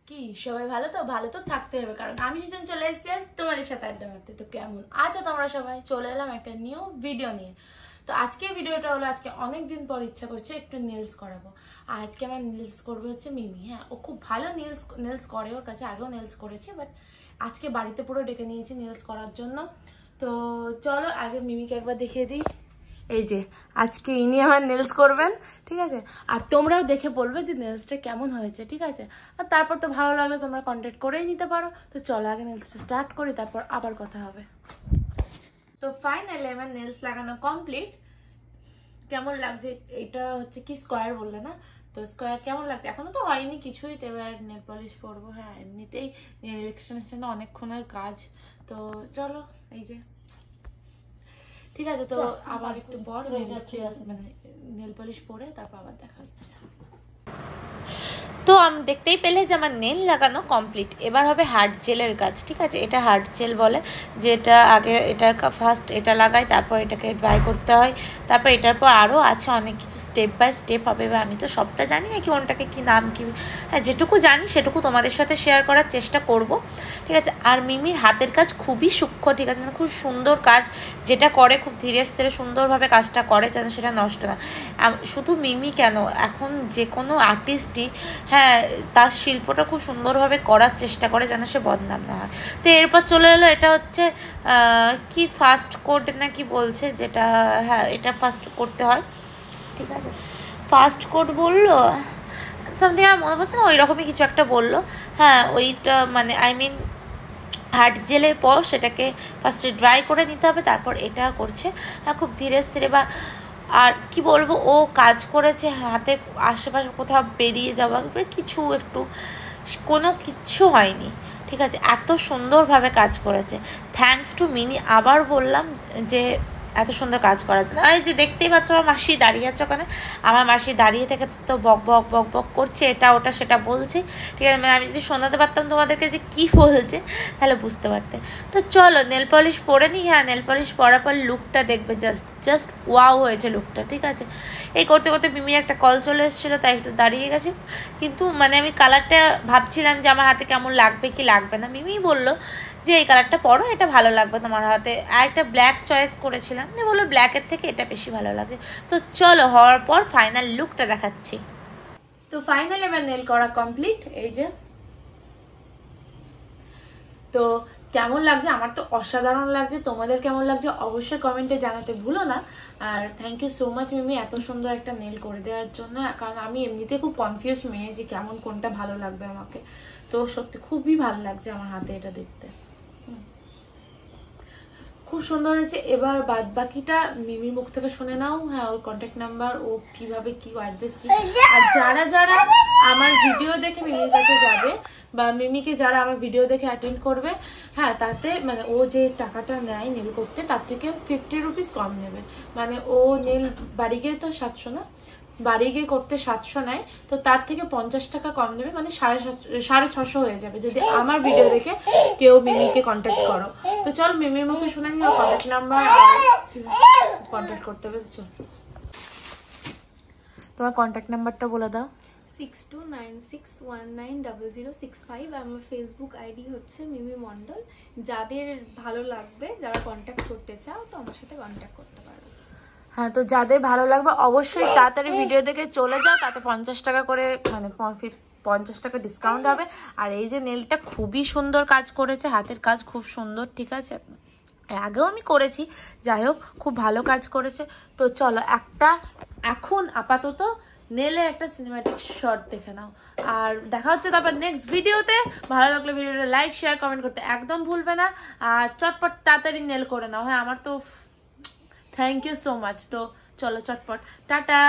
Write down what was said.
কি সবাই ভালো তো? ভালো তো থাকতে হবে, কারণ আমি সেদিন চলে এসেছি আজ তোমাদের সাথে আড্ডা মারতে। তো কেমন আছো তোমরা সবাই? চলে এলাম একটা নিউ ভিডিও নিয়ে। তো আজকে ভিডিওটা হলো, আজকে অনেকদিন পর ইচ্ছা করছে একটু নেলস করাবো। আর আজকে আমার নেলস করবে হচ্ছে মিমি। হ্যাঁ, ও খুব ভালো নেলস করে, ওর কাছে আগেও নেলস করেছে, বাট আজকে বাড়িতে পুরো ডেকে নিয়েছি নেলস করার জন্য। তো চলো আগে মিমিকে একবার দেখিয়ে দিই। এই যে আজকে ইনি আমার নেলস করবেন, ঠিক আছে? আর তোমরাও দেখে বলবে যে নেলসটা কেমন হয়েছে, ঠিক আছে? আর তারপর তো ভালো লাগলে তোমরা কন্ট্যাক্ট করেই নিতে পারো। তো চলো আগে নেলসটা স্টার্ট করি, তারপর আবার কথা হবে। তো ফাইনালি আমার নেলস লাগানো কমপ্লিট। কেমন লাগছে? এটা হচ্ছে কি স্কোয়ার বললে না? তো স্কোয়ার কেমন লাগছে? এখনো তো হয়নি কিছুই, তো এবার নেল পলিশ করবো। হ্যাঁ, এমনিতেই নেল এক্সটেনশন অনেকক্ষণের কাজ। তো চলো, এই যে ঠিক আছে। তো আবার একটু পর মানে নেল পলিশ পরে তারপর আবার দেখা হচ্ছে। তো আমি দেখতেই পেলে যে আমার নেল লাগানো কমপ্লিট। এবার হবে হার্ড জেলের কাজ, ঠিক আছে? এটা হার্ড জেল বলে, যেটা আগে এটার ফার্স্ট এটা লাগাই, তারপর এটাকে ড্রাই করতে হয়, তারপর এটার পর আরও আছে অনেক কিছু, স্টেপ বাই স্টেপ হবে। এবার আমি তো সবটা জানি না, কি কোনটাকে কী নাম কী, হ্যাঁ যেটুকু জানি সেটুকু তোমাদের সাথে শেয়ার করার চেষ্টা করব, ঠিক আছে? আর মিমির হাতের কাজ খুবই সূক্ষ্ম, ঠিক আছে? মানে খুব সুন্দর কাজ, যেটা করে খুব ধীরে স্থিরে সুন্দরভাবে কাজটা করে, যেন সেটা নষ্ট না। শুধু মিমি কেন, এখন যে কোনো আর্টিস্টই হ্যাঁ তার শিল্পটা খুব সুন্দরভাবে করার চেষ্টা করে, যেন সে বদনাম না হয়। তো এরপর চলে এলো, এটা হচ্ছে কি ফার্স্ট কোড না কি বলছে, যেটা হ্যাঁ এটা ফার্স্ট করতে হয়, ঠিক আছে? ফার্স্ট কোড বললো সামথিং, আমার মনে পড়ছে না, ওই রকমই কিছু একটা বললো। হ্যাঁ ওইটা মানে আই মিন হার্ড জেলের পর সেটাকে ফার্স্টে ড্রাই করে নিতে হবে, তারপর এটা করছে। হ্যাঁ খুব ধীরে স্থিরে, বা আর কি বলবো, ও কাজ করেছে হাতে আশেপাশে কোথাও বেরিয়ে যাওয়া কিছু একটু কোনো কিচ্ছু হয়নি, ঠিক আছে? এত সুন্দরভাবে কাজ করেছে, থ্যাঙ্কস টু মিনি। আবার বললাম যে এত সুন্দর কাজ করার জন্য। এই যে দেখতেই পাচ্ছ আমার মাসি দাঁড়িয়ে আছে ওখানে, আমার মাসি দাঁড়িয়ে থেকে তো বক বক বক বক করছে, এটা ওটা সেটা বলছে, ঠিক আছে? মানে আমি যদি শোনাতে পারতাম তোমাদেরকে যে কী বলছে, তাহলে বুঝতে পারতে। তো চলো নেল পলিশ পরে নিই। হ্যাঁ নেল পলিশ পরার পর লুকটা দেখবে, জাস্ট ওয়াও হয়েছে লুকটা, ঠিক আছে? এই করতে করতে মিমির একটা কল চলে এসেছিলো, তাই একটু দাঁড়িয়ে গেছি। কিন্তু মানে আমি কালারটা ভাবছিলাম যে আমার হাতে কেমন লাগবে কি লাগবে না। মিমি বললো যে এই কালারটা পরো, এটা ভালো লাগবে তোমার হাতে। আর একটা ব্ল্যাক চয়েস করেছিলাম, যে বললো ব্ল্যাকের থেকে এটা বেশি ভালো লাগে। তো চলো হওয়ার পর ফাইনাল লুকটা দেখাচ্ছি। তো ফাইনালি আমার নেল করা কমপ্লিট, এই যে। তো কেমন লাগছে? আমার তো অসাধারণ লাগছে, তোমাদের কেমন লাগছে অবশ্যই কমেন্টে জানাতে ভুলো না। আর থ্যাংক ইউ সো মাচ মিমি এত সুন্দর একটা নেল করে দেওয়ার জন্য, কারণ আমি এমনিতে খুব কনফিউজ মেয়ে যে কেমন কোনটা ভালো লাগবে আমাকে। তো সত্যি খুবই ভালো লাগছে আমার হাতে এটা দেখতে, খুব সুন্দর হয়েছে। এবার বাদ বাকিটা মিমির মুখ থেকে শুনে নাও। হ্যাঁ, ওর কন্ট্যাক্ট নাম্বার, ও কিভাবে কি অ্যাড্রেস কি। আর যারা যারা আমার ভিডিও দেখে মিমির কাছে যাবে, বা মিমিকে যারা আমার ভিডিও দেখে অ্যাটেন্ড করবে, হ্যাঁ তাতে মানে ও যে টাকাটা নেয় নেল করতে, তার থেকে 50 রুপিস কম নেবে। মানে ও নেল বাড়ি গিয়ে তো 700 না, বাড়ি গিয়ে করতে 700 নেয়, তো তার থেকে 50 টাকা কম নেবে, মানে 650 হয়ে যাবে যদি আমার ভিডিও দেখে কেউ মিমিকে কন্ট্যাক্ট করো। তো চল মিমির মুখে শুনে নিও কন্ট্যাক্ট নাম্বার কন্ট্যাক্ট করতে হবে। চল তোমার কন্ট্যাক্ট নাম্বারটা বলে দাও। 6296190065। আমার ফেসবুক আইডি হচ্ছে মিমি মন্ডল। যাদের ভালো লাগবে, যারা কন্ট্যাক্ট করতে চাও, তো আমার সাথে কন্ট্যাক্ট করতে পারো। হ্যাঁ, তো যাদের ভালো লাগবে অবশ্যই তাড়াতাড়ি ভিডিও দেখে চলে যাও, তাতে 50 টাকা করে মানে 50 টাকা ডিসকাউন্ট হবে। আর এই যে নেলটা খুবই সুন্দর কাজ করেছে, হাতের কাজ খুব সুন্দর, ঠিক আছে? আগেও আমি করেছি, যাই হোক খুব ভালো কাজ করেছে। তো চলো একটা এখন আপাতত নেলে একটা সিনেম্যাটিক শট দেখে নাও, আর দেখা হচ্ছে তারপর নেক্সট ভিডিওতে। ভালো লাগলে ভিডিওটা লাইক শেয়ার কমেন্ট করতে একদম ভুলবে না, আর চটপট তাড়াতাড়ি নেল করে নাও। হ্যাঁ আমার তো থ্যাংক ইউ সো মাচ। তো চলো চটপট টাটা।